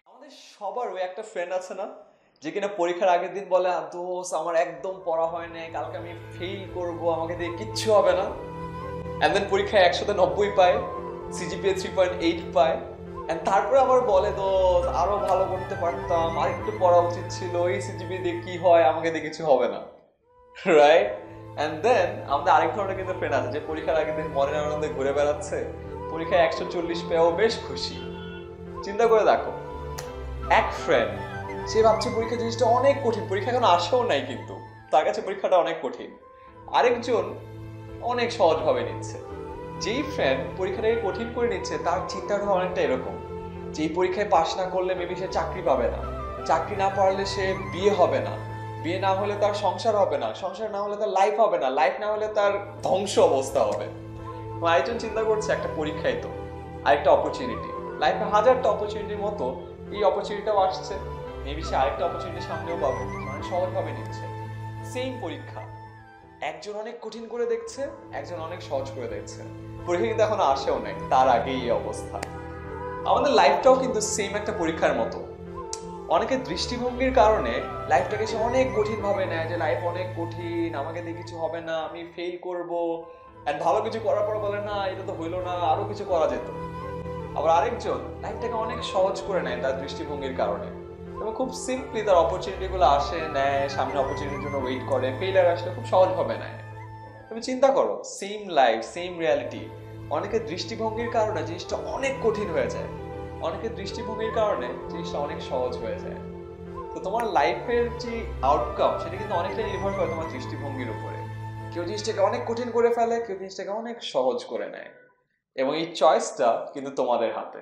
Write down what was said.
আমাদের সবার ওই একটা ফ্রেন্ড আছে না, যে কিনা পরীক্ষার আগের দিন বলে দোস্ত আমার একদম পড়া হয় নাই, কালকে আমি ফেল করব, আমাকে দিয়ে কিচ্ছু হবে না। এন্ড দেন পরীক্ষায় 190 পায়, সিজিপিএ 3.8 পায়, এন্ড তারপরে আবার বলে দোস্ত আরো ভালো করতে পারতাম, আর একটু পড়া উচিত ছিল, এই সিজিপিএ দিয়ে কি হয়, আমাকে দিয়ে কিছু হবে না। রাইট? এন্ড দেন আমাদের আরেক ধরনের কিন্তু ফ্রেন্ড আছে, যে পরীক্ষার আগের দিন মনের আনন্দে ঘুরে বেড়াচ্ছে, পরীক্ষায় 140 পেয়েও বেশ খুশি। চিন্তা করে দেখো, এক ফ্রেন্ড সে ভাবছে পরীক্ষা জিনিসটা অনেক কঠিন, পরীক্ষা এখন আসেও নাই কিন্তু তার কাছে পরীক্ষাটা অনেক কঠিন। আরেকজন অনেক সহজভাবে নিচ্ছে। যেই ফ্রেন্ড পরীক্ষাটাকে কঠিন করে নিচ্ছে তার চিন্তাটা অনেকটা এরকম, যে এই পরীক্ষায় পাশ না করলে মেবি সে চাকরি পাবে না, চাকরি না পারলে সে বিয়ে হবে না, বিয়ে না হলে তার সংসার হবে না, সংসার না হলে তার লাইফ হবে না, লাইফ না হলে তার ধ্বংস অবস্থা হবে। আরেকজন চিন্তা করছে একটা পরীক্ষায় তো আরেকটা অপরচুনিটি, লাইফে হাজারটা অপরচুনিটির মতো এই অপরচুনিটিটাও আসছে, মেবি সে আরেকটা অপরচুনিটি সামনেও পাবে, মানে সহজভাবে নিচ্ছে। সেম পরীক্ষা, একজন অনেক কঠিন করে দেখছে, একজন অনেক সহজ করে দেখছে, পরীক্ষা কিন্তু এখন আসেও নাই, তার আগেই এই অবস্থা। আমাদের লাইফটাও কিন্তু সেম একটা পরীক্ষার মতো। অনেকের দৃষ্টিভঙ্গির কারণে লাইফটাকে সে অনেক কঠিন ভাবে নেয়, যে লাইফ অনেক কঠিন, আমাকে দিয়ে কিছু হবে না, আমি ফেল করবো, এন্ড ভালো কিছু করার পর বলে না এটা তো হইলো না, আরো কিছু করা যেত। আবার আরেকজন লাইফটাকে অনেক সহজ করে নেয় তার দৃষ্টিভঙ্গির কারণে, এবং খুব সিম্পলি তার অপরচুনিটি গুলো আসে, নেয়, সামনে অপরচুনিটির জন্য ওয়েট করে, ফেইলার আসলে খুব সহজভাবে নেয়। তুমি চিন্তা করো, সেম লাইফ সেম রিয়ালিটি, অনেকের দৃষ্টিভঙ্গির কারণে জিনিসটা অনেক কঠিন হয়ে যায়, অনেকের দৃষ্টিভঙ্গির কারণে জিনিসটা অনেক সহজ হয়ে যায়। তো তোমার লাইফের যে আউটকাম সেটা কিন্তু অনেকটা নির্ভর করে তোমার দৃষ্টিভঙ্গির উপরে। কেউ জিনিসটাকে অনেক কঠিন করে ফেলে, কেউ জিনিসটাকে অনেক সহজ করে নেয়, এবং এই চয়েসটা কিন্তু তোমাদের হাতে।